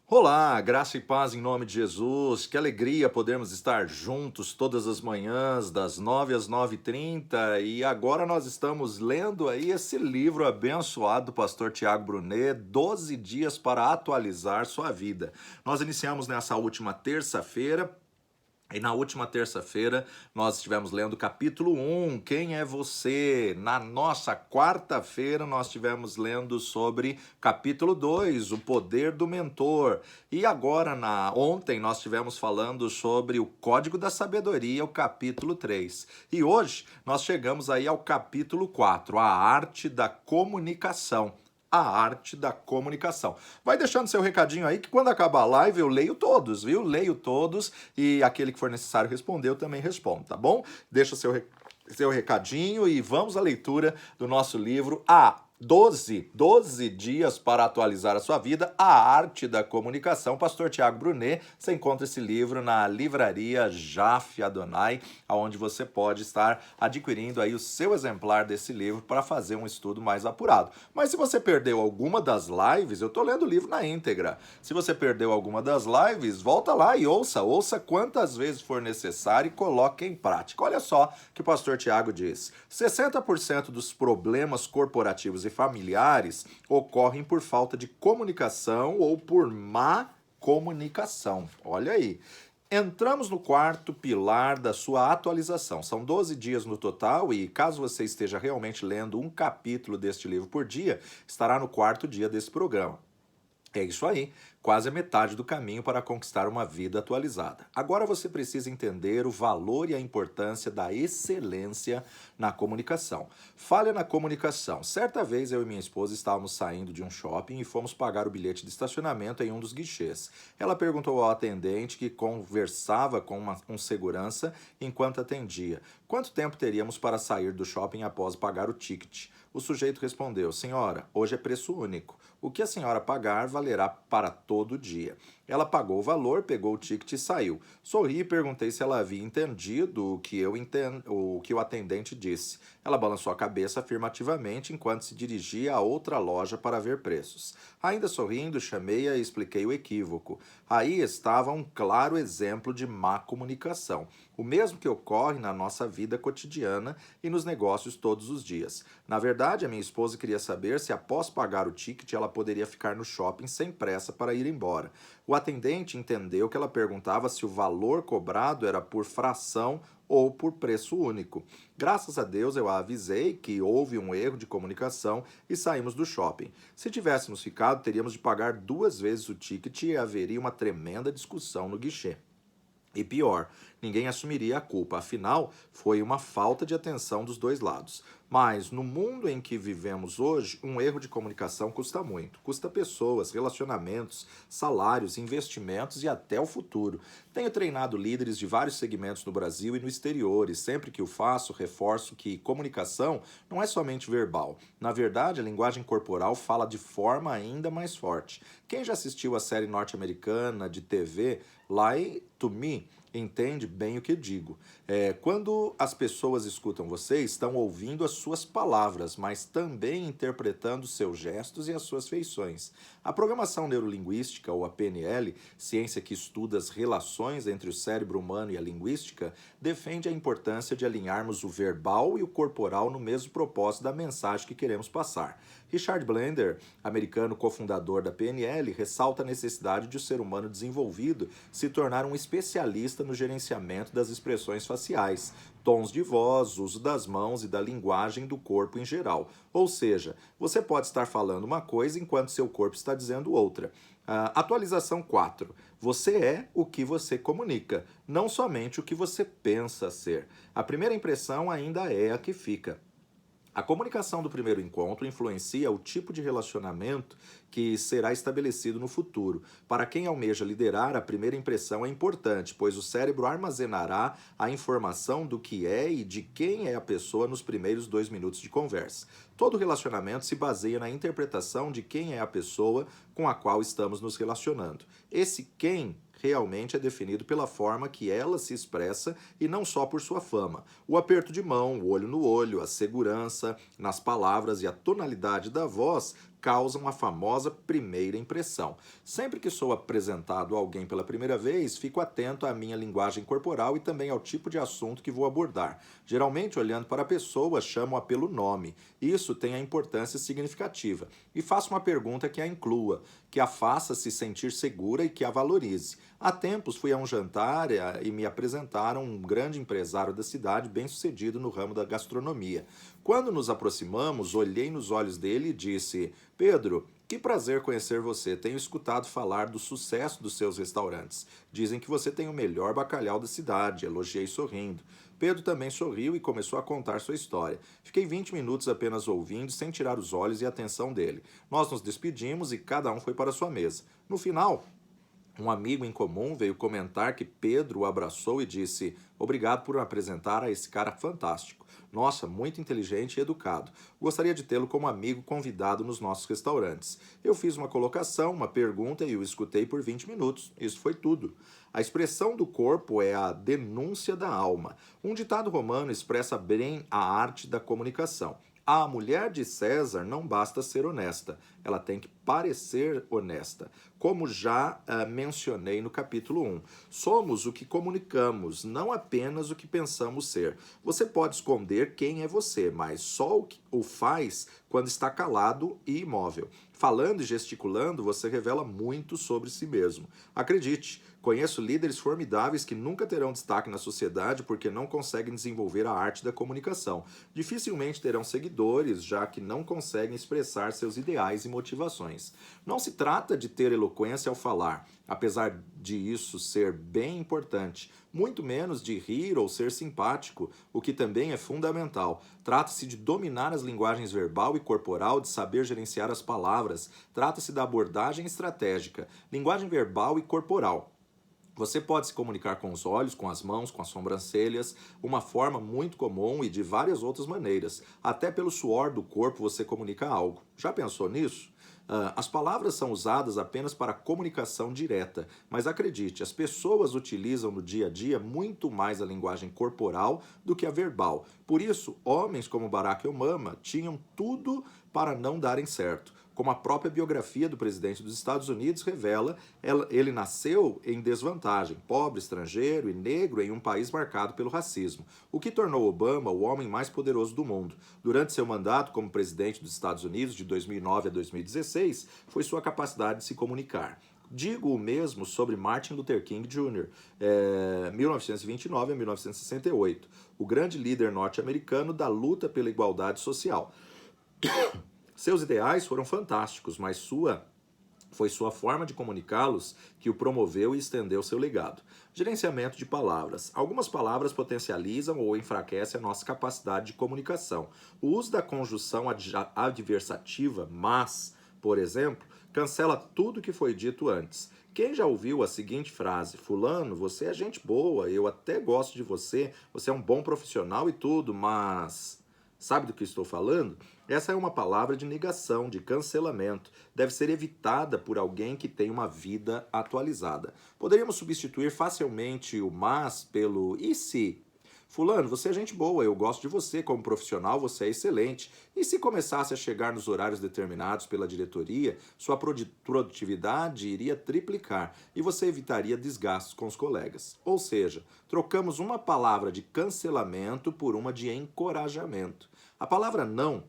Olá, graça e paz em nome de Jesus. Que alegria podermos estar juntos todas as manhãs, das 9 às 9h30. E agora nós estamos lendo aí esse livro abençoado do pastor Tiago Brunet, 12 dias para atualizar sua vida. Nós iniciamos nessa última terça-feira. E na última terça-feira nós estivemos lendo o capítulo 1, Quem é você? Na nossa quarta-feira nós estivemos lendo sobre capítulo 2, O poder do mentor. E agora, ontem, nós estivemos falando sobre o Código da Sabedoria, o capítulo 3. E hoje nós chegamos aí ao capítulo 4, A arte da comunicação. A arte da comunicação. Vai deixando seu recadinho aí que quando acabar a live eu leio todos, viu? Leio todos e aquele que for necessário responder eu também respondo, tá bom? Deixa seu recadinho e vamos à leitura do nosso livro doze dias para atualizar a sua vida, a arte da comunicação, pastor Tiago Brunet. Você encontra esse livro na livraria Jaf Adonai, onde você pode estar adquirindo aí o seu exemplar desse livro para fazer um estudo mais apurado. Mas se você perdeu alguma das lives, eu estou lendo o livro na íntegra. Se você perdeu alguma das lives, volta lá e ouça quantas vezes for necessário e coloque em prática. Olha só que o pastor Tiago diz: 60% dos problemas corporativos e familiares ocorrem por falta de comunicação ou por má comunicação. Olha aí. Entramos no quarto pilar da sua atualização. São 12 dias no total e caso você esteja realmente lendo um capítulo deste livro por dia, estará no quarto dia desse programa. É isso aí, quase a metade do caminho para conquistar uma vida atualizada. Agora você precisa entender o valor e a importância da excelência na comunicação. Falha na comunicação. Certa vez eu e minha esposa estávamos saindo de um shopping e fomos pagar o bilhete de estacionamento em um dos guichês. Ela perguntou ao atendente que conversava com um segurança enquanto atendia: quanto tempo teríamos para sair do shopping após pagar o ticket? O sujeito respondeu: senhora, hoje é preço único. O que a senhora pagar valerá para todo dia. Ela pagou o valor, pegou o ticket e saiu. Sorri e perguntei se ela havia entendido o que o atendente disse. Ela balançou a cabeça afirmativamente enquanto se dirigia a outra loja para ver preços. Ainda sorrindo, chamei-a e expliquei o equívoco. Aí estava um claro exemplo de má comunicação. O mesmo que ocorre na nossa vida cotidiana e nos negócios todos os dias. Na verdade, a minha esposa queria saber se após pagar o ticket ela poderia ficar no shopping sem pressa para ir embora. O atendente entendeu que ela perguntava se o valor cobrado era por fração ou por preço único. Graças a Deus eu a avisei que houve um erro de comunicação e saímos do shopping. Se tivéssemos ficado, teríamos de pagar 2 vezes o ticket e haveria uma tremenda discussão no guichê. E pior, ninguém assumiria a culpa, afinal, foi uma falta de atenção dos dois lados. Mas no mundo em que vivemos hoje, um erro de comunicação custa muito. Custa pessoas, relacionamentos, salários, investimentos e até o futuro. Tenho treinado líderes de vários segmentos no Brasil e no exterior, e sempre que o faço, reforço que comunicação não é somente verbal. Na verdade, a linguagem corporal fala de forma ainda mais forte. Quem já assistiu a série norte-americana de TV Lie to Me entende bem o que digo. Quando as pessoas escutam você, estão ouvindo as suas palavras, mas também interpretando seus gestos e as suas feições. A programação neurolinguística, ou a PNL, ciência que estuda as relações entre o cérebro humano e a linguística, defende a importância de alinharmos o verbal e o corporal no mesmo propósito da mensagem que queremos passar. Richard Blender, americano cofundador da PNL, ressalta a necessidade de o ser humano desenvolvido se tornar um especialista no gerenciamento das expressões faciais, tons de voz, uso das mãos e da linguagem do corpo em geral. Ou seja, você pode estar falando uma coisa enquanto seu corpo está dizendo outra. Atualização 4. Você é o que você comunica, não somente o que você pensa ser. A primeira impressão ainda é a que fica. A comunicação do primeiro encontro influencia o tipo de relacionamento que será estabelecido no futuro. Para quem almeja liderar, a primeira impressão é importante, pois o cérebro armazenará a informação do que é e de quem é a pessoa nos primeiros 2 minutos de conversa. Todo relacionamento se baseia na interpretação de quem é a pessoa com a qual estamos nos relacionando. Esse quem realmente é definido pela forma que ela se expressa e não só por sua fama. O aperto de mão, o olho no olho, a segurança nas palavras e a tonalidade da voz causam a famosa primeira impressão. Sempre que sou apresentado a alguém pela primeira vez, fico atento à minha linguagem corporal e também ao tipo de assunto que vou abordar. Geralmente, olhando para a pessoa, chamo-a pelo nome. Isso tem a importância significativa. E faço uma pergunta que a inclua, que a faça se sentir segura e que a valorize. Há tempos fui a um jantar e me apresentaram um grande empresário da cidade, bem-sucedido no ramo da gastronomia. Quando nos aproximamos, olhei nos olhos dele e disse: Pedro, que prazer conhecer você. Tenho escutado falar do sucesso dos seus restaurantes. Dizem que você tem o melhor bacalhau da cidade. Elogiei sorrindo. Pedro também sorriu e começou a contar sua história. Fiquei 20 minutos apenas ouvindo, sem tirar os olhos e a atenção dele. Nós nos despedimos e cada um foi para sua mesa. No final, um amigo em comum veio comentar que Pedro o abraçou e disse: Obrigado por me apresentar a esse cara fantástico. Nossa, muito inteligente e educado. Gostaria de tê-lo como amigo convidado nos nossos restaurantes. Eu fiz uma colocação, uma pergunta e o escutei por 20 minutos. Isso foi tudo. A expressão do corpo é a denúncia da alma. Um ditado romano expressa bem a arte da comunicação. A mulher de César não basta ser honesta, ela tem que parecer honesta. Como já mencionei no capítulo 1, somos o que comunicamos, não apenas o que pensamos ser. Você pode esconder quem é você, mas só o faz quando está calado e imóvel. Falando e gesticulando, você revela muito sobre si mesmo. Acredite, conheço líderes formidáveis que nunca terão destaque na sociedade porque não conseguem desenvolver a arte da comunicação. Dificilmente terão seguidores, já que não conseguem expressar seus ideais e motivações. Não se trata de ter eloquência ao falar, apesar de isso ser bem importante, muito menos de rir ou ser simpático, o que também é fundamental. Trata-se de dominar as linguagens verbal e corporal, de saber gerenciar as palavras. Trata-se da abordagem estratégica, linguagem verbal e corporal. Você pode se comunicar com os olhos, com as mãos, com as sobrancelhas, uma forma muito comum e de várias outras maneiras. Até pelo suor do corpo você comunica algo. Já pensou nisso? As palavras são usadas apenas para comunicação direta, mas acredite, as pessoas utilizam no dia a dia muito mais a linguagem corporal do que a verbal. Por isso, homens como Barack Obama tinham tudo para não darem certo. Como a própria biografia do presidente dos Estados Unidos revela, ele nasceu em desvantagem, pobre, estrangeiro e negro em um país marcado pelo racismo, o que tornou Obama o homem mais poderoso do mundo. Durante seu mandato como presidente dos Estados Unidos, de 2009 a 2016, foi sua capacidade de se comunicar. Digo o mesmo sobre Martin Luther King Jr., 1929 a 1968, o grande líder norte-americano da luta pela igualdade social. Seus ideais foram fantásticos, mas foi sua forma de comunicá-los que o promoveu e estendeu seu legado. Gerenciamento de palavras. Algumas palavras potencializam ou enfraquecem a nossa capacidade de comunicação. O uso da conjunção adversativa, mas, por exemplo, cancela tudo que foi dito antes. Quem já ouviu a seguinte frase: Fulano, você é gente boa, eu até gosto de você, você é um bom profissional e tudo, mas... Sabe do que estou falando? Essa é uma palavra de negação, de cancelamento. Deve ser evitada por alguém que tem uma vida atualizada. Poderíamos substituir facilmente o mas pelo e se? Fulano, você é gente boa, eu gosto de você, como profissional você é excelente. E se começasse a chegar nos horários determinados pela diretoria, sua produtividade iria triplicar e você evitaria desgastos com os colegas. Ou seja, trocamos uma palavra de cancelamento por uma de encorajamento. A palavra não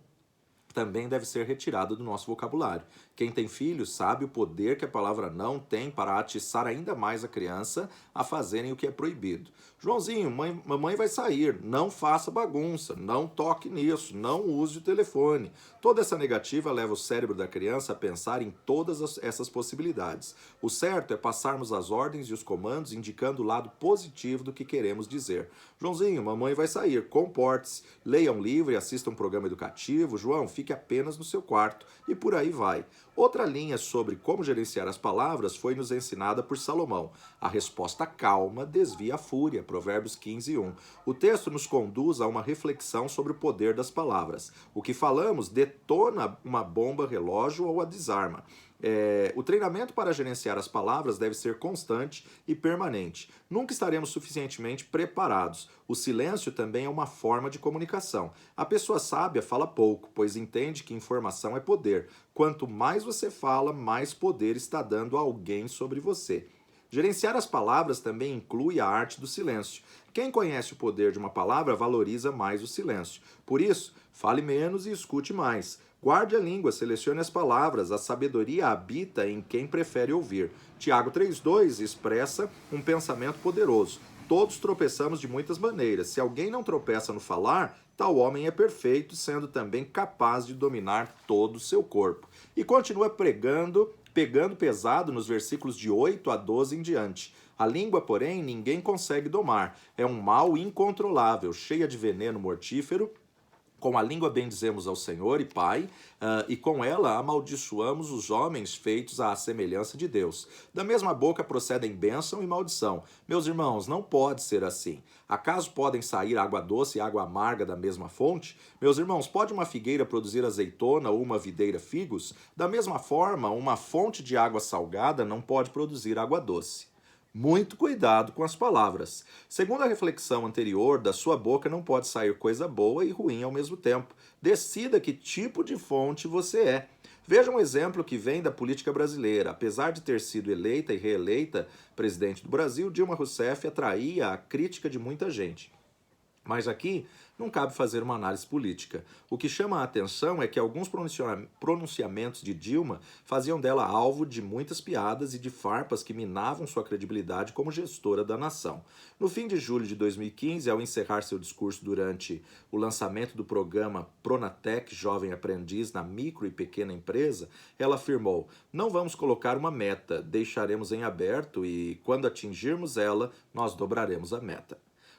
também deve ser retirada do nosso vocabulário. Quem tem filhos sabe o poder que a palavra não tem para atiçar ainda mais a criança a fazerem o que é proibido. Joãozinho, mamãe vai sair, não faça bagunça, não toque nisso, não use o telefone. Toda essa negativa leva o cérebro da criança a pensar em todas essas possibilidades. O certo é passarmos as ordens e os comandos indicando o lado positivo do que queremos dizer. Joãozinho, mamãe vai sair, comporte-se, leia um livro e assista um programa educativo. João, fique apenas no seu quarto. E por aí vai. Outra linha sobre como gerenciar as palavras foi nos ensinada por Salomão. A resposta calma desvia a fúria, Provérbios 15:1. O texto nos conduz a uma reflexão sobre o poder das palavras. O que falamos detona uma bomba relógio ou a desarma. O treinamento para gerenciar as palavras deve ser constante e permanente. Nunca estaremos suficientemente preparados. O silêncio também é uma forma de comunicação. A pessoa sábia fala pouco, pois entende que informação é poder. Quanto mais você fala, mais poder está dando a alguém sobre você. Gerenciar as palavras também inclui a arte do silêncio. Quem conhece o poder de uma palavra valoriza mais o silêncio. Por isso, fale menos e escute mais. Guarde a língua, selecione as palavras. A sabedoria habita em quem prefere ouvir. Tiago 3,2 expressa um pensamento poderoso. Todos tropeçamos de muitas maneiras. Se alguém não tropeça no falar, tal homem é perfeito, sendo também capaz de dominar todo o seu corpo. E continua pegando pesado nos versículos de 8 a 12 em diante. A língua, porém, ninguém consegue domar. É um mal incontrolável, cheia de veneno mortífero. Com a língua bendizemos ao Senhor e Pai, e com ela amaldiçoamos os homens feitos à semelhança de Deus. Da mesma boca procedem bênção e maldição. Meus irmãos, não pode ser assim. Acaso podem sair água doce e água amarga da mesma fonte? Meus irmãos, pode uma figueira produzir azeitona ou uma videira figos? Da mesma forma, uma fonte de água salgada não pode produzir água doce. Muito cuidado com as palavras. Segundo a reflexão anterior, da sua boca não pode sair coisa boa e ruim ao mesmo tempo. Decida que tipo de fonte você é. Veja um exemplo que vem da política brasileira. Apesar de ter sido eleita e reeleita presidente do Brasil, Dilma Rousseff atraía a crítica de muita gente. Mas aqui não cabe fazer uma análise política. O que chama a atenção é que alguns pronunciamentos de Dilma faziam dela alvo de muitas piadas e de farpas que minavam sua credibilidade como gestora da nação. No fim de julho de 2015, ao encerrar seu discurso durante o lançamento do programa Pronatec Jovem Aprendiz na micro e pequena empresa, ela afirmou: "Não vamos colocar uma meta, deixaremos em aberto e, quando atingirmos ela, nós dobraremos a meta."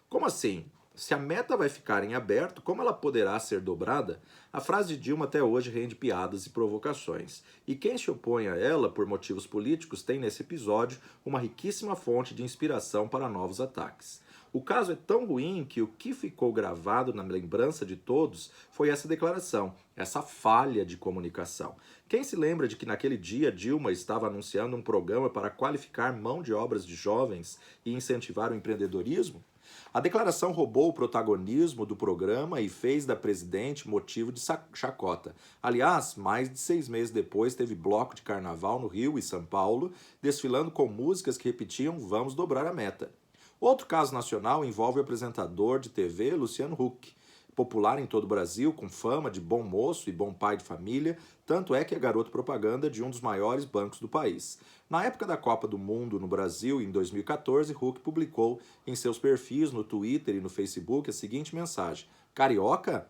Como assim? Se a meta vai ficar em aberto, como ela poderá ser dobrada? A frase de Dilma até hoje rende piadas e provocações. E quem se opõe a ela por motivos políticos tem nesse episódio uma riquíssima fonte de inspiração para novos ataques. O caso é tão ruim que o que ficou gravado na lembrança de todos foi essa declaração, essa falha de comunicação. Quem se lembra de que naquele dia Dilma estava anunciando um programa para qualificar mão de obras de jovens e incentivar o empreendedorismo? A declaração roubou o protagonismo do programa e fez da presidente motivo de chacota. Aliás, mais de 6 meses depois, teve bloco de carnaval no Rio e São Paulo, desfilando com músicas que repetiam "Vamos dobrar a meta." Outro caso nacional envolve o apresentador de TV Luciano Huck. Popular em todo o Brasil, com fama de bom moço e bom pai de família, tanto é que é garoto propaganda de um dos maiores bancos do país. Na época da Copa do Mundo no Brasil, em 2014, Huck publicou em seus perfis no Twitter e no Facebook a seguinte mensagem: "Carioca?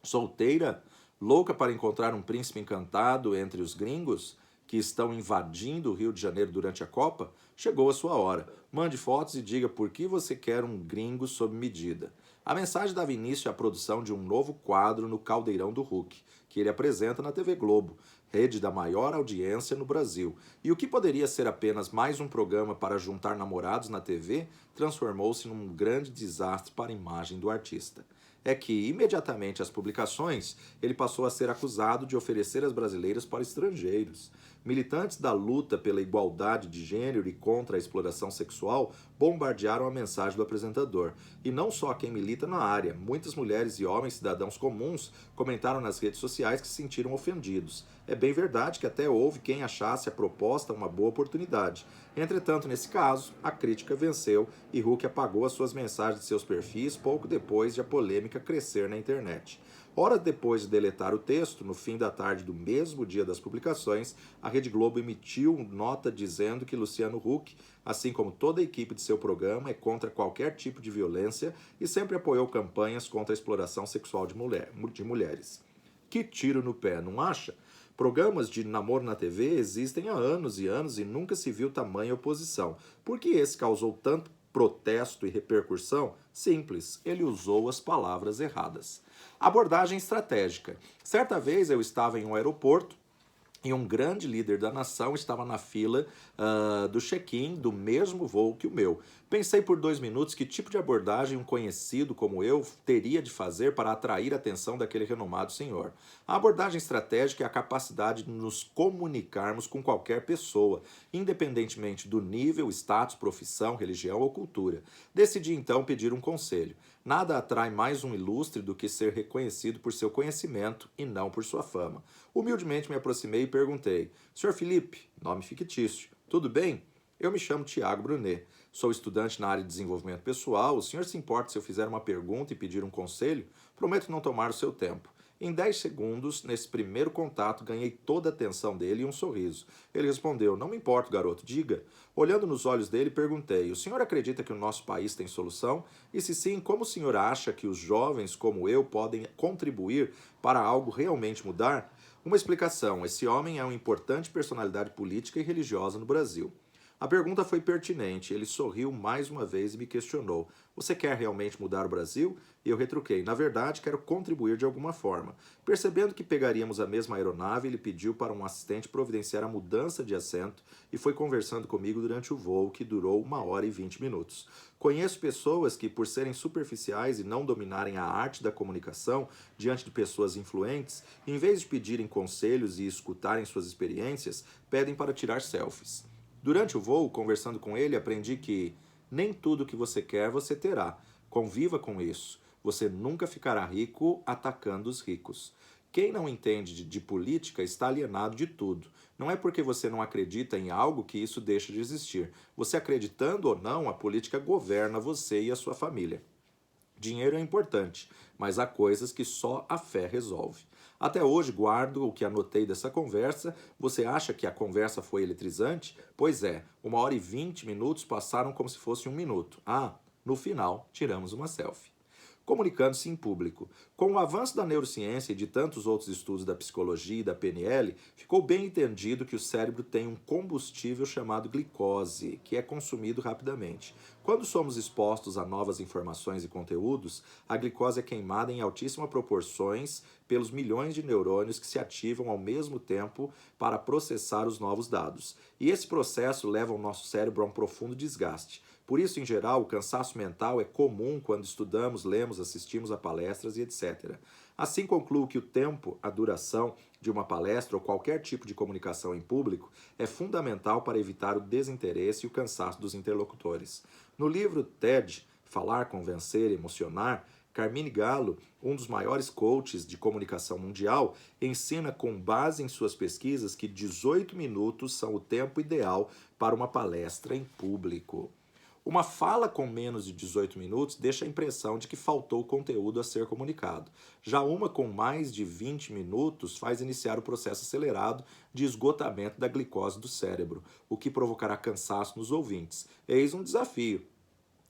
Solteira? Louca para encontrar um príncipe encantado entre os gringos que estão invadindo o Rio de Janeiro durante a Copa? Chegou a sua hora. Mande fotos e diga por que você quer um gringo sob medida." A mensagem dava início à produção de um novo quadro no Caldeirão do Huck, que ele apresenta na TV Globo, rede da maior audiência no Brasil. E o que poderia ser apenas mais um programa para juntar namorados na TV, transformou-se num grande desastre para a imagem do artista. É que, imediatamente às publicações, ele passou a ser acusado de oferecer as brasileiras para estrangeiros. Militantes da luta pela igualdade de gênero e contra a exploração sexual bombardearam a mensagem do apresentador. E não só quem milita na área, muitas mulheres e homens cidadãos comuns comentaram nas redes sociais que se sentiram ofendidos. É bem verdade que até houve quem achasse a proposta uma boa oportunidade. Entretanto, nesse caso, a crítica venceu e Huck apagou as suas mensagens de seus perfis pouco depois de a polêmica crescer na internet. Horas depois de deletar o texto, no fim da tarde do mesmo dia das publicações, a Rede Globo emitiu nota dizendo que Luciano Huck, assim como toda a equipe de seu programa, é contra qualquer tipo de violência e sempre apoiou campanhas contra a exploração sexual de mulheres. Que tiro no pé, não acha? Programas de namoro na TV existem há anos e anos e nunca se viu tamanha oposição. Por que esse causou tanto protesto e repercussão? Simples, ele usou as palavras erradas. Abordagem estratégica. Certa vez eu estava em um aeroporto e um grande líder da nação estava na fila do check-in do mesmo voo que o meu. Pensei por 2 minutos que tipo de abordagem um conhecido como eu teria de fazer para atrair a atenção daquele renomado senhor. A abordagem estratégica é a capacidade de nos comunicarmos com qualquer pessoa, independentemente do nível, status, profissão, religião ou cultura. Decidi então pedir um conselho. Nada atrai mais um ilustre do que ser reconhecido por seu conhecimento e não por sua fama. Humildemente me aproximei e perguntei: Sr. Felipe, nome fictício, tudo bem? Eu me chamo Tiago Brunet. Sou estudante na área de desenvolvimento pessoal. O senhor se importa se eu fizer uma pergunta e pedir um conselho? Prometo não tomar o seu tempo. Em 10 segundos, nesse primeiro contato, ganhei toda a atenção dele e um sorriso. Ele respondeu: Não me importo, garoto, diga. Olhando nos olhos dele, perguntei: O senhor acredita que o nosso país tem solução? E se sim, como o senhor acha que os jovens como eu podem contribuir para algo realmente mudar? Uma explicação: esse homem é uma importante personalidade política e religiosa no Brasil. A pergunta foi pertinente. Ele sorriu mais uma vez e me questionou: Você quer realmente mudar o Brasil? E eu retruquei: Na verdade, quero contribuir de alguma forma. Percebendo que pegaríamos a mesma aeronave, ele pediu para um assistente providenciar a mudança de assento e foi conversando comigo durante o voo, que durou 1 hora e 20 minutos. Conheço pessoas que, por serem superficiais e não dominarem a arte da comunicação diante de pessoas influentes, em vez de pedirem conselhos e escutarem suas experiências, pedem para tirar selfies. Durante o voo, conversando com ele, aprendi que nem tudo que você quer você terá. Conviva com isso. Você nunca ficará rico atacando os ricos. Quem não entende de política está alienado de tudo. Não é porque você não acredita em algo que isso deixa de existir. Você acreditando ou não, a política governa você e a sua família. Dinheiro é importante, mas há coisas que só a fé resolve. Até hoje guardo o que anotei dessa conversa. Você acha que a conversa foi eletrizante? Pois é, 1 hora e 20 minutos passaram como se fosse 1 minuto. No final, tiramos uma selfie. Comunicando-se em público. Com o avanço da neurociência e de tantos outros estudos da psicologia e da PNL, ficou bem entendido que o cérebro tem um combustível chamado glicose, que é consumido rapidamente. Quando somos expostos a novas informações e conteúdos, a glicose é queimada em altíssimas proporções pelos milhões de neurônios que se ativam ao mesmo tempo para processar os novos dados. E esse processo leva o nosso cérebro a um profundo desgaste. Por isso, em geral, o cansaço mental é comum quando estudamos, lemos, assistimos a palestras e etc. Assim, concluo que o tempo, a duração de uma palestra ou qualquer tipo de comunicação em público é fundamental para evitar o desinteresse e o cansaço dos interlocutores. No livro TED, Falar, Convencer, Emocionar, Carmine Gallo, um dos maiores coaches de comunicação mundial, ensina com base em suas pesquisas que 18 minutos são o tempo ideal para uma palestra em público. Uma fala com menos de 18 minutos deixa a impressão de que faltou conteúdo a ser comunicado. Já uma com mais de 20 minutos faz iniciar o processo acelerado de esgotamento da glicose do cérebro, o que provocará cansaço nos ouvintes. Eis um desafio.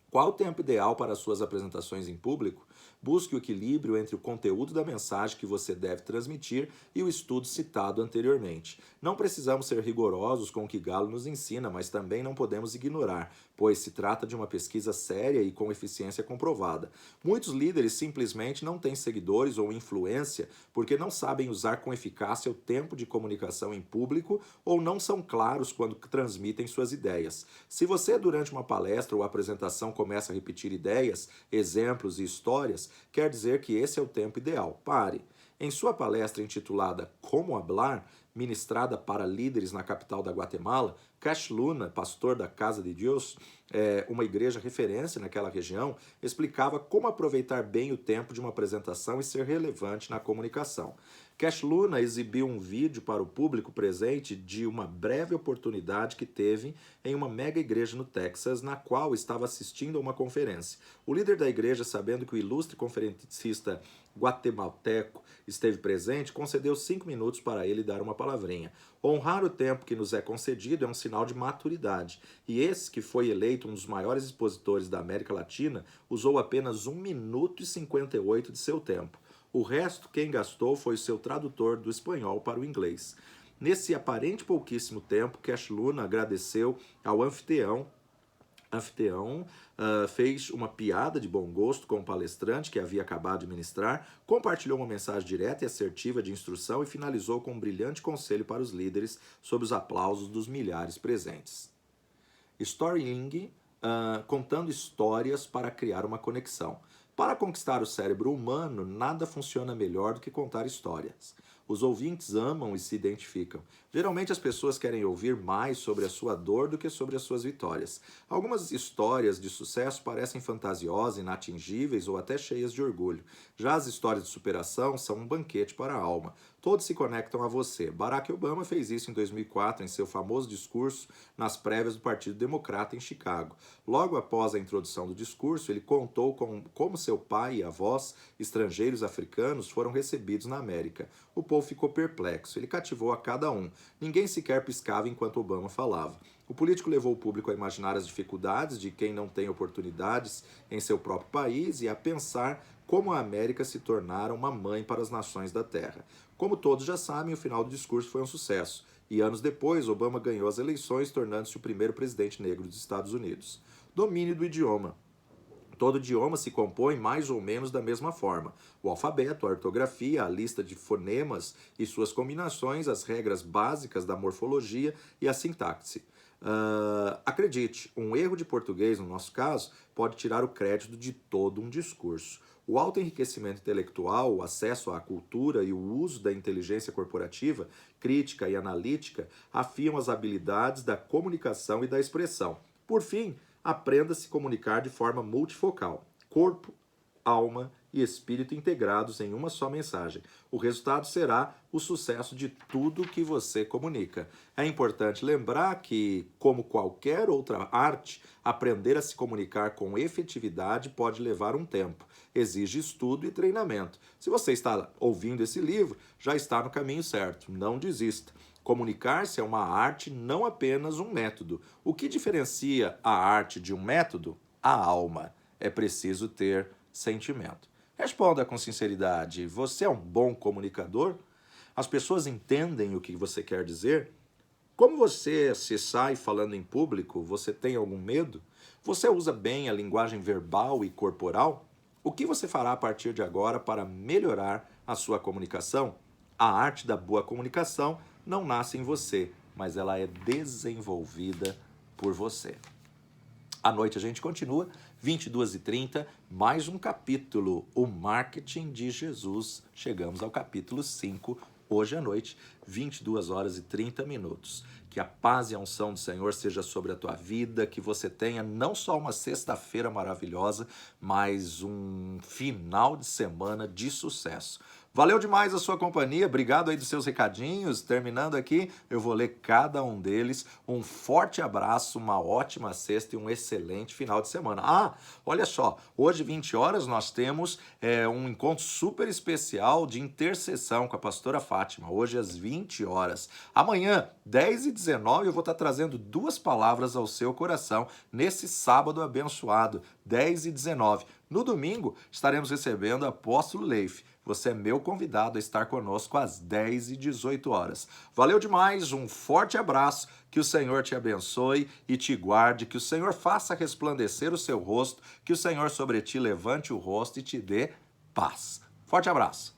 Qual o tempo ideal para suas apresentações em público? Busque o equilíbrio entre o conteúdo da mensagem que você deve transmitir e o estudo citado anteriormente. Não precisamos ser rigorosos com o que Gallo nos ensina, mas também não podemos ignorar, pois se trata de uma pesquisa séria e com eficiência comprovada. Muitos líderes simplesmente não têm seguidores ou influência porque não sabem usar com eficácia o tempo de comunicação em público ou não são claros quando transmitem suas ideias. Se você, durante uma palestra ou apresentação, começa a repetir ideias, exemplos e histórias, quer dizer que esse é o tempo ideal. Pare. Em sua palestra intitulada Como Hablar, ministrada para líderes na capital da Guatemala, Cash Luna, pastor da Casa de Deus, uma igreja referência naquela região, explicava como aproveitar bem o tempo de uma apresentação e ser relevante na comunicação. Cash Luna exibiu um vídeo para o público presente de uma breve oportunidade que teve em uma mega igreja no Texas, na qual estava assistindo a uma conferência. O líder da igreja, sabendo que o ilustre conferencista guatemalteco esteve presente, concedeu 5 minutos para ele dar uma palavrinha. Honrar o tempo que nos é concedido é um sinal de maturidade, e esse, que foi eleito um dos maiores expositores da América Latina, usou apenas 1 minuto e 58 de seu tempo. O resto, quem gastou foi o seu tradutor do espanhol para o inglês. Nesse aparente pouquíssimo tempo, Cash Luna agradeceu ao anfitrião anfitrião fez uma piada de bom gosto com o palestrante que havia acabado de ministrar, compartilhou uma mensagem direta e assertiva de instrução e finalizou com um brilhante conselho para os líderes sob os aplausos dos milhares presentes. Storytelling, contando histórias para criar uma conexão. Para conquistar o cérebro humano, nada funciona melhor do que contar histórias. Os ouvintes amam e se identificam. Geralmente as pessoas querem ouvir mais sobre a sua dor do que sobre as suas vitórias. Algumas histórias de sucesso parecem fantasiosas, inatingíveis ou até cheias de orgulho. Já as histórias de superação são um banquete para a alma. Todos se conectam a você. Barack Obama fez isso em 2004 em seu famoso discurso nas prévias do Partido Democrata em Chicago. Logo após a introdução do discurso, ele contou como seu pai e avós, estrangeiros africanos, foram recebidos na América. O povo ficou perplexo. Ele cativou a cada um. Ninguém sequer piscava enquanto Obama falava. O político levou o público a imaginar as dificuldades de quem não tem oportunidades em seu próprio país e a pensar como a América se tornara uma mãe para as nações da Terra. Como todos já sabem, o final do discurso foi um sucesso. E anos depois, Obama ganhou as eleições, tornando-se o primeiro presidente negro dos Estados Unidos. Domínio do idioma. Todo idioma se compõe mais ou menos da mesma forma. O alfabeto, a ortografia, a lista de fonemas e suas combinações, as regras básicas da morfologia e a sintaxe. Acredite, um erro de português, no nosso caso, pode tirar o crédito de todo um discurso. O alto enriquecimento intelectual, o acesso à cultura e o uso da inteligência corporativa, crítica e analítica, afiam as habilidades da comunicação e da expressão. Por fim, aprenda a se comunicar de forma multifocal. Corpo, alma e espírito integrados em uma só mensagem. O resultado será o sucesso de tudo que você comunica. É importante lembrar que, como qualquer outra arte, aprender a se comunicar com efetividade pode levar um tempo. Exige estudo e treinamento. Se você está ouvindo esse livro, já está no caminho certo. Não desista. Comunicar-se é uma arte, não apenas um método. O que diferencia a arte de um método? A alma. É preciso ter sentimento. Responda com sinceridade. Você é um bom comunicador? As pessoas entendem o que você quer dizer? Como você se sai falando em público, você tem algum medo? Você usa bem a linguagem verbal e corporal? O que você fará a partir de agora para melhorar a sua comunicação? A arte da boa comunicação não nasce em você, mas ela é desenvolvida por você. À noite a gente continua, 22h30, mais um capítulo, o Marketing de Jesus. Chegamos ao capítulo 5, hoje à noite, 22h30. Que a paz e a unção do Senhor seja sobre a tua vida, que você tenha não só uma sexta-feira maravilhosa, mas um final de semana de sucesso. Valeu demais a sua companhia, obrigado aí dos seus recadinhos. Terminando aqui, eu vou ler cada um deles. Um forte abraço, uma ótima sexta e um excelente final de semana. Olha só, hoje 20 horas nós temos um encontro super especial de intercessão com a pastora Fátima, hoje às 20 horas. Amanhã, 10h19, eu vou estar trazendo 2 palavras ao seu coração nesse sábado abençoado, 10h19. No domingo, estaremos recebendo o apóstolo Leif. Você é meu convidado a estar conosco às 10h18. Valeu demais, um forte abraço, que o Senhor te abençoe e te guarde, que o Senhor faça resplandecer o seu rosto, que o Senhor sobre ti levante o rosto e te dê paz. Forte abraço.